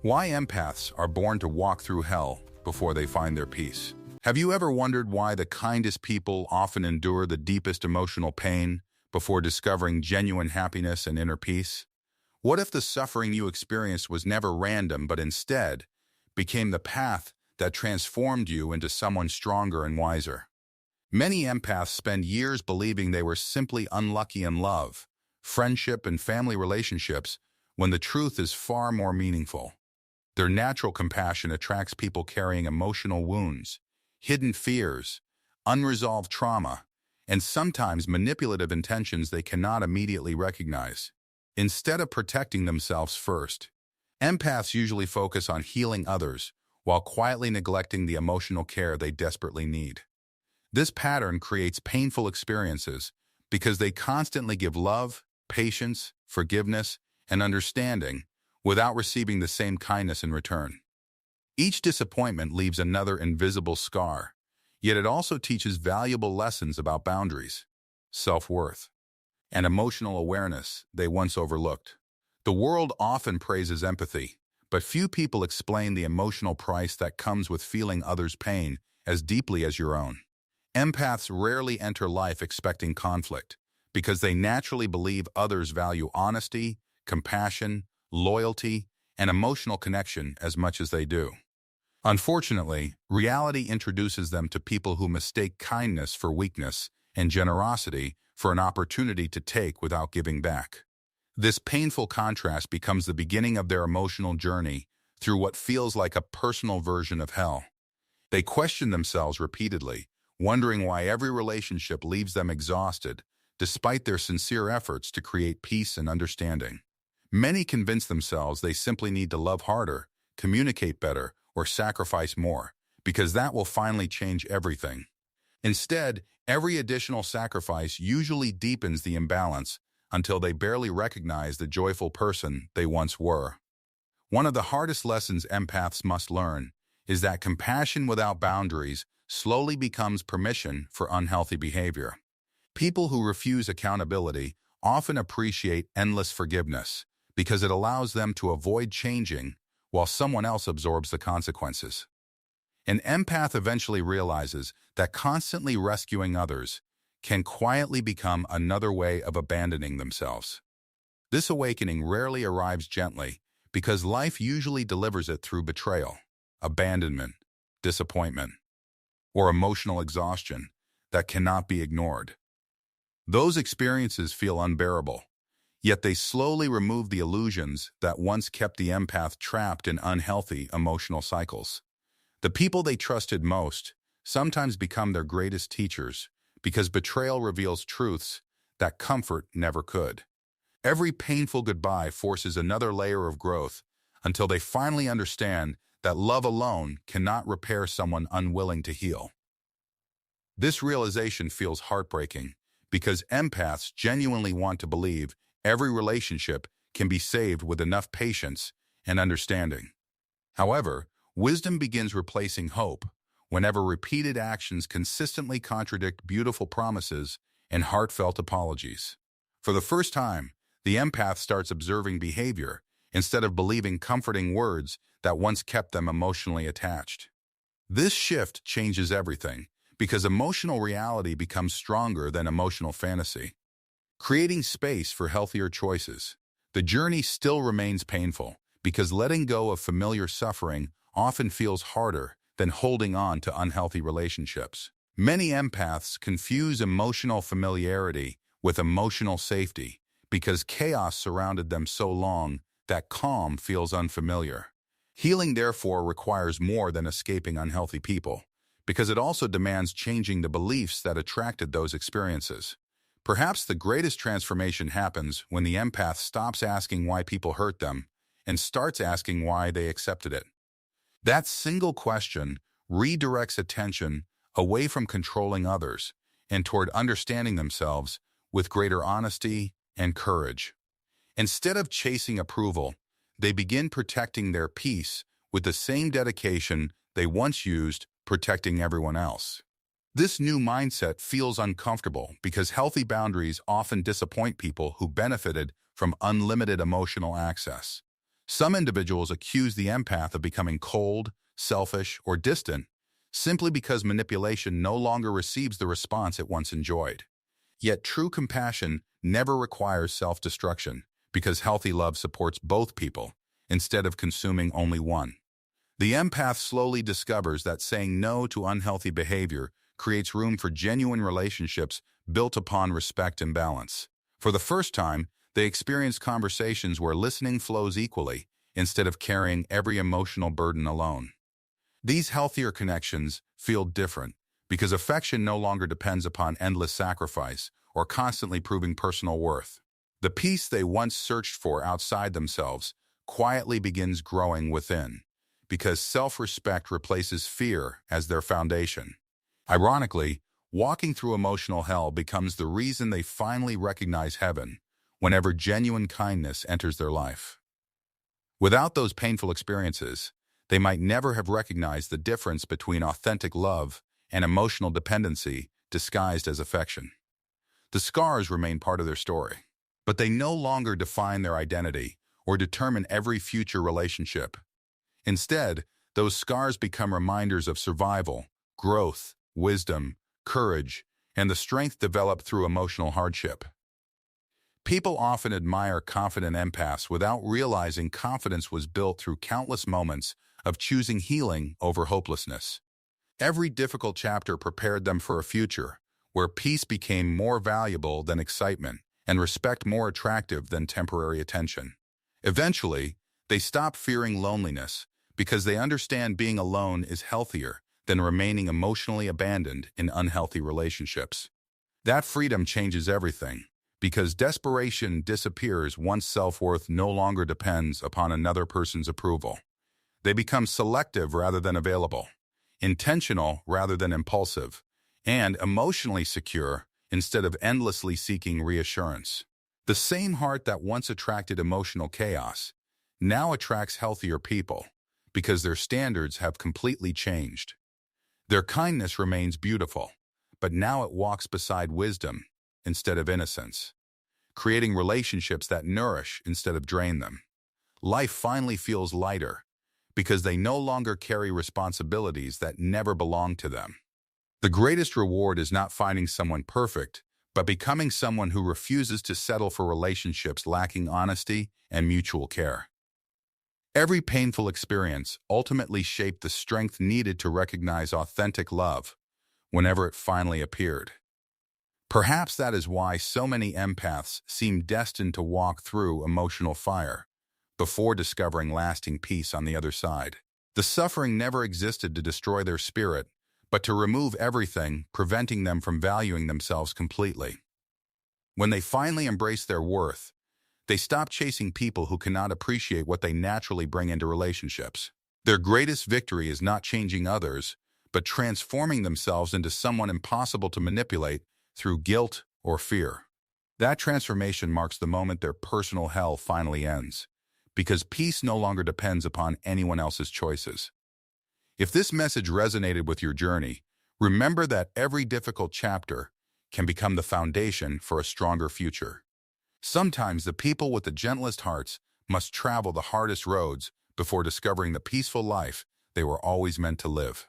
Why empaths are born to walk through hell before they find their peace. Have you ever wondered why the kindest people often endure the deepest emotional pain before discovering genuine happiness and inner peace? What if the suffering you experienced was never random but instead became the path that transformed you into someone stronger and wiser? Many empaths spend years believing they were simply unlucky in love, friendship, and family relationships when the truth is far more meaningful. Their natural compassion attracts people carrying emotional wounds, hidden fears, unresolved trauma, and sometimes manipulative intentions they cannot immediately recognize. Instead of protecting themselves first, empaths usually focus on healing others while quietly neglecting the emotional care they desperately need. This pattern creates painful experiences because they constantly give love, patience, forgiveness, and understanding without receiving the same kindness in return. Each disappointment leaves another invisible scar, yet it also teaches valuable lessons about boundaries, self-worth, and emotional awareness they once overlooked. The world often praises empathy, but few people explain the emotional price that comes with feeling others' pain as deeply as your own. Empaths rarely enter life expecting conflict because they naturally believe others value honesty, compassion, loyalty, and emotional connection as much as they do. Unfortunately, reality introduces them to people who mistake kindness for weakness and generosity for an opportunity to take without giving back. This painful contrast becomes the beginning of their emotional journey through what feels like a personal version of hell. They question themselves repeatedly, wondering why every relationship leaves them exhausted, despite their sincere efforts to create peace and understanding. Many convince themselves they simply need to love harder, communicate better, or sacrifice more, because that will finally change everything. Instead, every additional sacrifice usually deepens the imbalance until they barely recognize the joyful person they once were. One of the hardest lessons empaths must learn is that compassion without boundaries slowly becomes permission for unhealthy behavior. People who refuse accountability often appreciate endless forgiveness because it allows them to avoid changing while someone else absorbs the consequences. An empath eventually realizes that constantly rescuing others can quietly become another way of abandoning themselves. This awakening rarely arrives gently because life usually delivers it through betrayal, abandonment, disappointment, or emotional exhaustion that cannot be ignored. Those experiences feel unbearable, yet they slowly remove the illusions that once kept the empath trapped in unhealthy emotional cycles. The people they trusted most sometimes become their greatest teachers because betrayal reveals truths that comfort never could. Every painful goodbye forces another layer of growth until they finally understand that love alone cannot repair someone unwilling to heal. This realization feels heartbreaking because empaths genuinely want to believe every relationship can be saved with enough patience and understanding. However, wisdom begins replacing hope whenever repeated actions consistently contradict beautiful promises and heartfelt apologies. For the first time, the empath starts observing behavior instead of believing comforting words that once kept them emotionally attached. This shift changes everything because emotional reality becomes stronger than emotional fantasy, creating space for healthier choices. The journey still remains painful because letting go of familiar suffering often feels harder than holding on to unhealthy relationships. Many empaths confuse emotional familiarity with emotional safety because chaos surrounded them so long that calm feels unfamiliar. Healing, therefore, requires more than escaping unhealthy people, because it also demands changing the beliefs that attracted those experiences. Perhaps the greatest transformation happens when the empath stops asking why people hurt them and starts asking why they accepted it. That single question redirects attention away from controlling others and toward understanding themselves with greater honesty and courage. Instead of chasing approval, they begin protecting their peace with the same dedication they once used protecting everyone else. This new mindset feels uncomfortable because healthy boundaries often disappoint people who benefited from unlimited emotional access. Some individuals accuse the empath of becoming cold, selfish, or distant simply because manipulation no longer receives the response it once enjoyed. Yet true compassion never requires self-destruction because healthy love supports both people instead of consuming only one. The empath slowly discovers that saying no to unhealthy behavior creates room for genuine relationships built upon respect and balance. For the first time, they experience conversations where listening flows equally instead of carrying every emotional burden alone. These healthier connections feel different because affection no longer depends upon endless sacrifice or constantly proving personal worth. The peace they once searched for outside themselves quietly begins growing within because self-respect replaces fear as their foundation. Ironically, walking through emotional hell becomes the reason they finally recognize heaven whenever genuine kindness enters their life. Without those painful experiences, they might never have recognized the difference between authentic love and emotional dependency disguised as affection. The scars remain part of their story, but they no longer define their identity or determine every future relationship. Instead, those scars become reminders of survival, growth, wisdom, courage, and the strength developed through emotional hardship. People often admire confident empaths without realizing confidence was built through countless moments of choosing healing over hopelessness. Every difficult chapter prepared them for a future where peace became more valuable than excitement and respect more attractive than temporary attention. Eventually, they stop fearing loneliness because they understand being alone is healthier than remaining emotionally abandoned in unhealthy relationships. That freedom changes everything because desperation disappears once self-worth no longer depends upon another person's approval. They become selective rather than available, intentional rather than impulsive, and emotionally secure instead of endlessly seeking reassurance. The same heart that once attracted emotional chaos now attracts healthier people because their standards have completely changed. Their kindness remains beautiful, but now it walks beside wisdom instead of innocence, creating relationships that nourish instead of drain them. Life finally feels lighter because they no longer carry responsibilities that never belonged to them. The greatest reward is not finding someone perfect, but becoming someone who refuses to settle for relationships lacking honesty and mutual care. Every painful experience ultimately shaped the strength needed to recognize authentic love whenever it finally appeared. Perhaps that is why so many empaths seem destined to walk through emotional fire before discovering lasting peace on the other side. The suffering never existed to destroy their spirit, but to remove everything, preventing them from valuing themselves completely. When they finally embrace their worth, they stop chasing people who cannot appreciate what they naturally bring into relationships. Their greatest victory is not changing others, but transforming themselves into someone impossible to manipulate through guilt or fear. That transformation marks the moment their personal hell finally ends, because peace no longer depends upon anyone else's choices. If this message resonated with your journey, remember that every difficult chapter can become the foundation for a stronger future. Sometimes the people with the gentlest hearts must travel the hardest roads before discovering the peaceful life they were always meant to live.